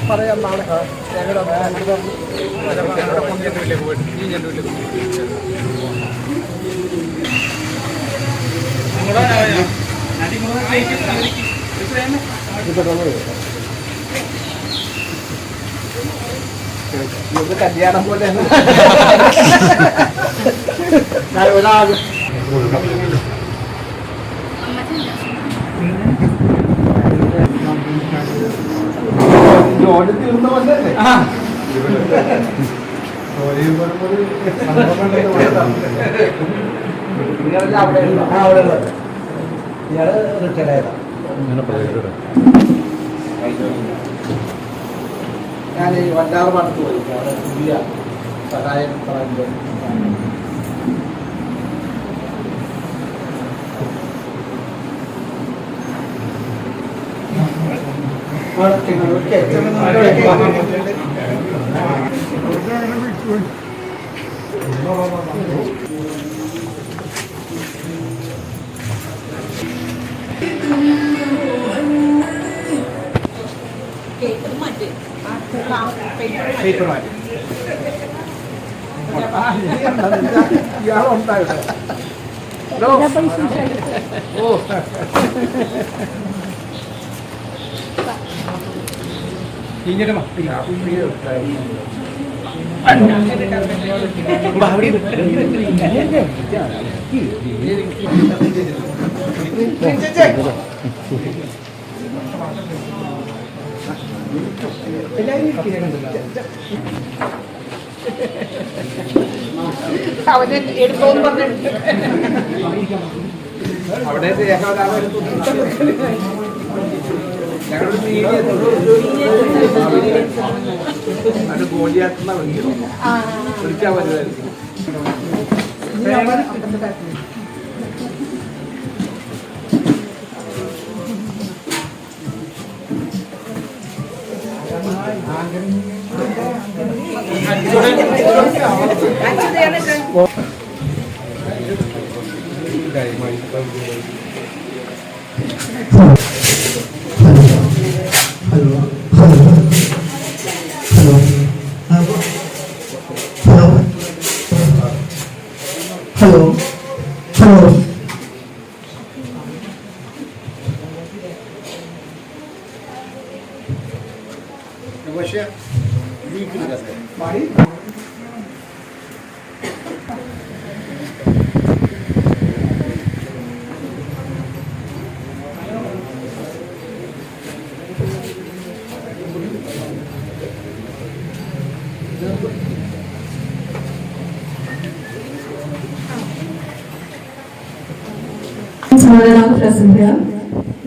പറയാം നാളെ കല്യാണം പോലെ ജോലി തീർന്ന പോലെ ഇയാള് റിട്ടയർഡ് ആയതാ. ഞാൻ വല്ലാറ് പണിക്ക് പോയി പുതിയ സഹായം പറയുമ്പോൾ പേപ്പർ മാറ്റി ഇയാളുണ്ടായിട്ട് ഓ അവനെ എടുത്തോന്ന് പറഞ്ഞിട്ട് അവിടെ അത് ഗോലിയാത്തുന്ന വിളിച്ചാൽ വരുമായിരിക്കും.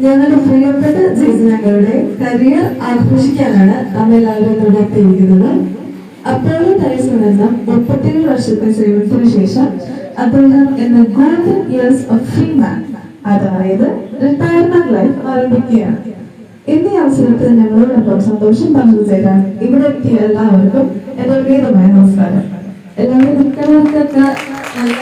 ഞങ്ങളുടെ പ്രിയപ്പെട്ട ജയിച്ചങ്ങളുടെ കരിയർ ആഘോഷിക്കാനാണ് നമ്മെല്ലാവരും ഇവിടെ എത്തിയിരിക്കുന്നത്. അപ്പോളോ ടൈൽസിൽ നിന്നും 37 വർഷത്തെ സേവനത്തിന് ശേഷം അദ്ദേഹം എന്ന ഗോൾഡൻ ഇയേഴ്സ് ഓഫ് ഫ്രീ മാൻ, അതായത് റിട്ടയർമെന്റ് ലൈഫ് ആരംഭിക്കുകയാണ്. എന്നീ അവസരത്തിൽ ഞങ്ങളോടൊപ്പം സന്തോഷം പങ്കുചേരാൻ ഇവിടെ എത്തിയ എല്ലാവർക്കും എന്റെ പ്രിയമായ നമസ്കാരം. എല്ലാവരും നിൽക്കുന്നവർക്കൊക്കെ നല്ല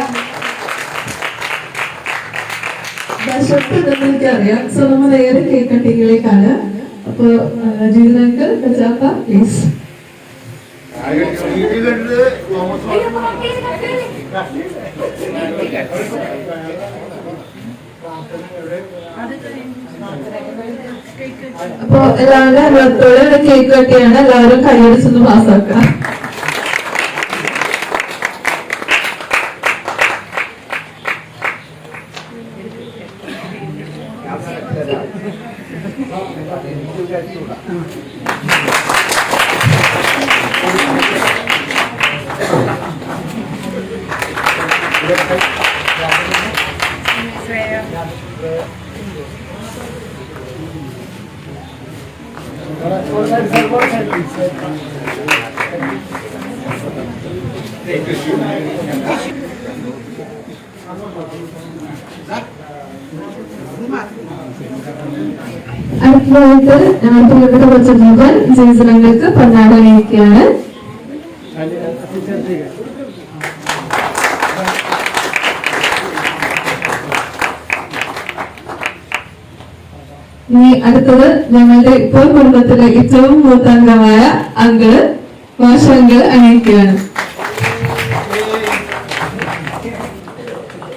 എനിക്കറിയാം. സോ നമ്മൾ ഏറെ കേക്ക് കട്ടിങ്ങിലേക്കാണ്. അപ്പൊ ജീവനക്ക് പ്ലീസ്. അപ്പൊ എല്ലാവരും ഹൃദയത്തോടെ കേക്ക് കട്ടിയാണ്. എല്ലാവരും കൈയടിച്ചൊന്ന് പാസ്സാക്കാം. അടുത്തതായിട്ട് ഞങ്ങളുടെ പ്രിയപ്പെട്ട കൊച്ചുമക്കൾ ജയിച്ചങ്ങൾക്ക് പൊന്നാട അണിയിക്കുകയാണ്. ഇനി അടുത്തത് ഞങ്ങളുടെ ഇപ്പോൾ കുടുംബത്തിലെ ഏറ്റവും മൂത്ത അംഗമായ അങ്കിള് മാഷങ്കിൾ അണിയിക്കുകയാണ്.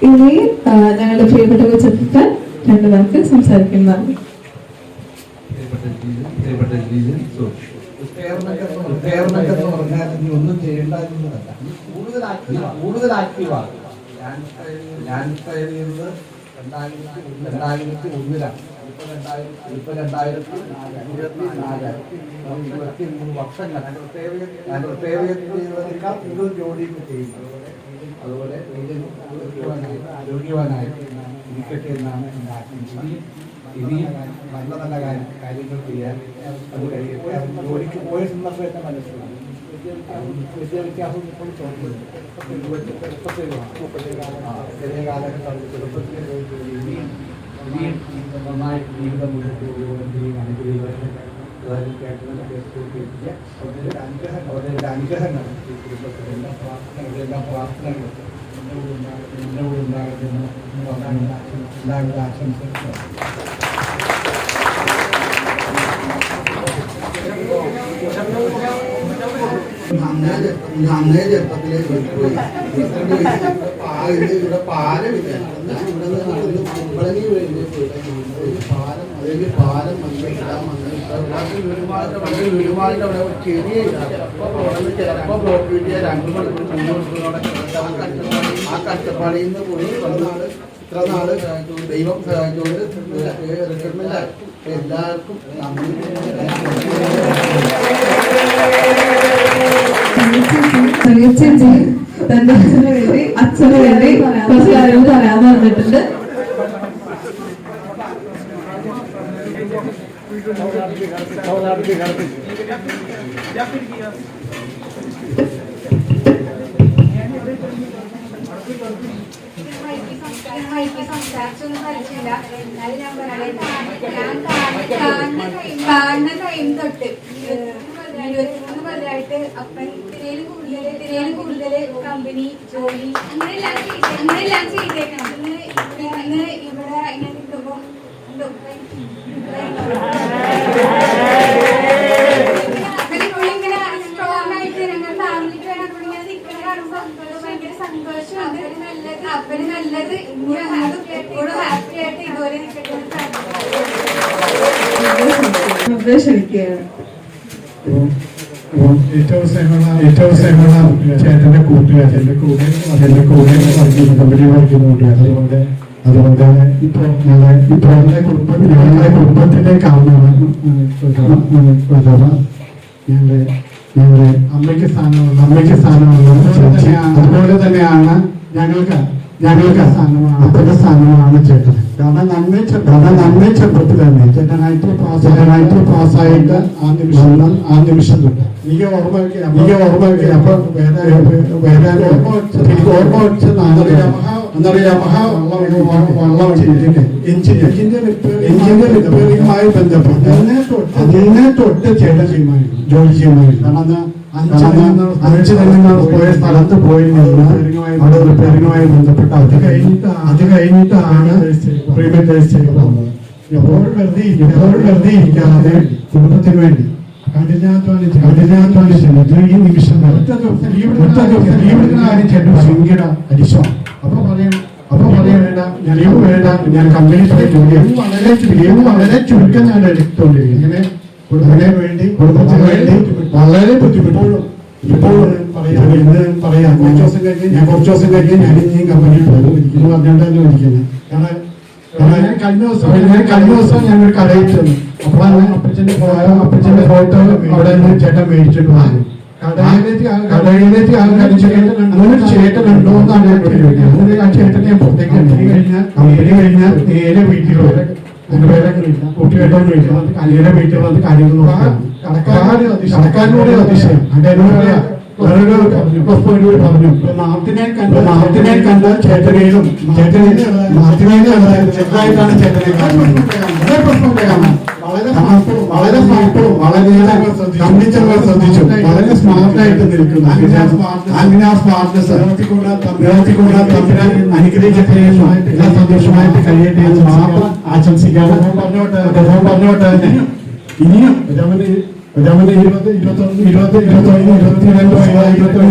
ഇനി ഞങ്ങളുടെ പ്രിയപ്പെട്ട കൊച്ചെടുക്കാൻ രണ്ടുപേർക്ക് സംസാരിക്കുന്നതാണ്. റിട്ടയർമെന്റ് എന്ന് പറഞ്ഞാൽ നീ ഒന്നും ചെയ്യേണ്ട എന്നതല്ല, കൂടുതൽ ആക്റ്റീവാണ്. ഞാൻ റിട്ടയർ ചെയ്തത് 2001-ലാണ്. ഇപ്പൊ 2023 വർഷം ഞാൻ റിട്ടയർ ചെയ്തതിനേക്കാൾ കൂടുതൽ ജോലിയൊക്കെ ചെയ്യുന്നത്. അതുപോലെ ആരോഗ്യവാനായി ഇരിക്കട്ടെ എന്നാണ് എൻ്റെ ആശംസ. ഇനിയും നല്ല നല്ല കാര്യങ്ങൾ ചെയ്യാൻ അത് കഴിയട്ടെ. ജോലിക്ക് പോയ സന്ദർഭത്തെ മനസ്സിലായി വിദ്യാഭ്യാസം ഇപ്പോൾ ചെറിയ കാലഘട്ടം ചെറുപ്പത്തിൽ ഇനിയും നന്നായിട്ട് ജീവിതം മുന്നോട്ട് പോകുകയും ചെയ്യും. അനുഗ്രഹിക്കട്ടെ. അനുഗ്രഹങ്ങൾ ഈ കുടുംബത്തിലെ എല്ലാ പ്രാർത്ഥനകളും എന്നോട് ഉണ്ടാകട്ടെന്ന് എല്ലാവരുടെ ആശംസകൾ. അന്നേ ചെറുപ്പത്തിലെ ഇവിടെ പാലമില്ല. ഇവിടെ നടന്ന് കുമ്പളങ്ങി കഴിഞ്ഞ് പാലം അതിലേക്ക് പാലം വന്ന് ഇടാൻ വന്ന് വീടുമാരുടെ അവിടെ ചെറിയ ചിലപ്പോൾ ബ്ലോക്ക് കിട്ടിയ 2 മണിക്കൂർ 3 മണിക്കൂറോടെ ആ കഷ്ടപ്പാടിൽ നിന്ന് പോയി വന്നാള് ഇത്ര നാള് ദൈവം സഹായിച്ചുകൊണ്ട് റിട്ടയർമെന്റ് ആയി. എല്ലാവർക്കും നന്ദി. ചേച്ചി തന്റെ അച്ഛന് വേണ്ടി കുറച്ച് കാര്യങ്ങൾ പറയാന്ന് പറഞ്ഞിട്ടുണ്ട്. സംസാരിച്ചൊന്നും പരിചയമില്ല. എന്നാലും ഞാൻ കാണുന്ന ടൈം തൊട്ട് 23 കൊല്ലമായിട്ട് അപ്പൻ ഇതിനേലും കൂടുതൽ കമ്പനി ജോലി അങ്ങനെയെല്ലാം ചെയ്തേക്കണം. ഇന്ന് ഇവിടെ ഇങ്ങനെ നിൽക്കുമ്പോ ഇങ്ങനെ സ്ട്രോങ് ആയിട്ട് ഞങ്ങൾ ഫാമിലിക്ക് വേണം ഇങ്ങനെ നിൽക്കുന്ന കാണുമ്പോൾ ഭയങ്കര സന്തോഷമുണ്ട്. അപ്പന് നല്ലത് എപ്പോഴും ഹാപ്പി ആയിട്ട് ഇതുപോലെ നിൽക്കട്ടെ. ക്ഷണിക്കുകയാണ്. ഏറ്റവും സേവന ചേട്ടന്റെ കൂട്ടുകാരൻ അതിന്റെ കൂടെ കമ്പനി വർക്കുന്ന കൂട്ടുകാരൻ. അതുകൊണ്ട് ഇപ്പൊ ഞങ്ങളുടെ കുടുംബത്തിലേക്ക് ഞങ്ങളുടെ അമ്മയ്ക്ക് സ്ഥാനമുള്ള ചേച്ചി. അതുപോലെ തന്നെയാണ് ഞങ്ങൾക്ക് സ്ഥാനമാണ് ചേട്ടൻ. കാരണം നന്നേ ചെറുപ്പത്തിൽ തന്നെ ചേട്ടനായിട്ട് പാസ്സായിട്ട് ആ നിമിഷം തൊട്ട് എനിക്ക് ഓർമ്മ വയ്ക്കുക. അപ്പൊ ഓർമ്മ വെച്ച വള്ളം എഞ്ചിന്റെ റിപ്പയറിംഗുമായി ബന്ധപ്പെട്ട് അതിനെ തൊട്ട് ചേട്ടൻ ജോലി ചെയ്യുമായിരുന്നു. കാരണം 5 ദിനങ്ങൾ പോയ സ്ഥലത്ത് പോയി നിന്ന് അവിടെ റിപ്പയറിംഗുമായി ബന്ധപ്പെട്ട് അത് കഴിഞ്ഞിട്ടാണ് പ്രീമിയം രജിസ്റ്റർ ചെയ്യുന്നത്. എപ്പോഴും വെറുതെ ഇരിക്കാതെ കുടുംബത്തിന് വേണ്ടി കഠിനാധ്വാനിച്ചു ഈ നിമിഷം ലീവെടുക്കുന്ന ചേട്ടൻ ഭയങ്കര അരിശം. അപ്പൊ പറയാം ലീവ് വേണ്ട, ഞാൻ കമ്പനി വളരെ ചുരുക്കം ഞാൻ എടുത്തോണ്ടിരിക്കും. ഇങ്ങനെ കുടുംബത്തിന് വേണ്ടി വളരെ ബുദ്ധിമുട്ടുള്ളൂ. ഇപ്പോഴും പറയാം കുറച്ച് ദിവസം കഴിഞ്ഞ് ഞാൻ ഇനിയും കമ്പനിയിൽ പോകും എന്ന് പറഞ്ഞിട്ടാണ് ഇരിക്കുന്നത്. കാരണം കഴിഞ്ഞ ദിവസം ഞാൻ ഒരു കടയിൽ ചെന്നു. അപ്പോഴാണ് അപ്പച്ചന്റെ ഫോട്ടോ അവിടെ നിന്ന് ചേട്ടൻ മേടിച്ചിട്ട് വന്നു. കടയിലേക്ക് അങ്ങനെ ചേട്ടനുണ്ടോ എന്നാണ് ഞാൻ ചോദിക്കുന്നത്. അങ്ങനെ ആ ചേട്ടനെ ഞാൻ പുറത്തേക്ക് കമ്പനി കഴിഞ്ഞാൽ നേരെ വീട്ടിൽ വരെ കൂട്ടുകെട്ടൊന്നുമില്ല. കല്ലിയുടെ വീട്ടിൽ വന്ന് കാര്യങ്ങൾ നോക്കാം. കടക്കാരനോട് അതിശയം. എന്നോട് പറയാ പറഞ്ഞു മാർത്തിനെ കണ്ട ചേട്ടനെയും ചെറുതായിട്ടാണ് ചേട്ടനെ കാണുന്നത്. വളരെ വളരെ ശ്രദ്ധിച്ചു. വളരെ സ്മാർട്ടായിട്ട് നിൽക്കുന്നു. അങ്ങനെ ആ സ്മാർട്ട്നെസ് തമ്പുരാൻ അനുഗ്രഹിക്കട്ടെ എന്നും എല്ലാം സന്തോഷമായിട്ട് കഴിയട്ടെ എന്ന് മാത്രം ആശംസിക്കാതെ പറഞ്ഞോട്ടെ ഇനിയും രമന് 21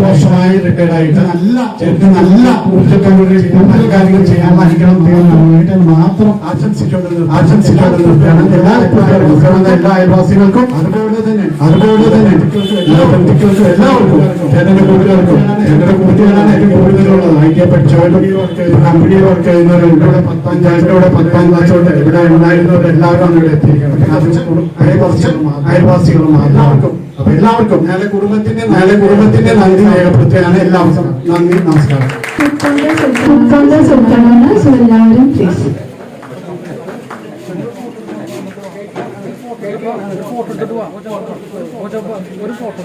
വർഷമായി റിട്ടയർഡായിട്ട് നല്ല ഊർജ്ജത്തോടുകൂടി കൂടുതൽ കാര്യങ്ങൾ ചെയ്യാനുള്ള അനുഗ്രഹം വേണ്ടി മാത്രം ആശംസിച്ചുകൊണ്ട് നിർത്തുകയാണ്. എല്ലാ കൂട്ടുകാർക്കും എല്ലാ അയൽവാസികൾക്കും അതുപോലെ തന്നെ എല്ലാ ബന്ധുക്കൾക്കും എല്ലാവർക്കും ജനങ്ങളുടെ കൂട്ടുകാരാണ് ഏറ്റവും കൂടുതലുള്ളത്. ഐ.ടി പഠിച്ചവരും കമ്പനിയിൽ വർക്ക് ചെയ്യുന്നവരും ഇവിടെ 10ാം ക്ലാസ് തൊട്ട് ഇവിടെ ഉണ്ടായിരുന്നവർ എല്ലാവരും ഇവിടെ എത്തിയിരിക്കണം. അയൽവാസികളും എല്ലാവർക്കും അപ്പൊ എല്ലാവർക്കും ഞങ്ങളുടെ കുടുംബത്തിന്റെ നന്ദി രേഖപ്പെടുത്തുകയാണ്. എല്ലാവർക്കും നന്ദി, നമസ്കാരം. എല്ലാവരും പ്ലീസ്. ഒരു ഫോട്ടോ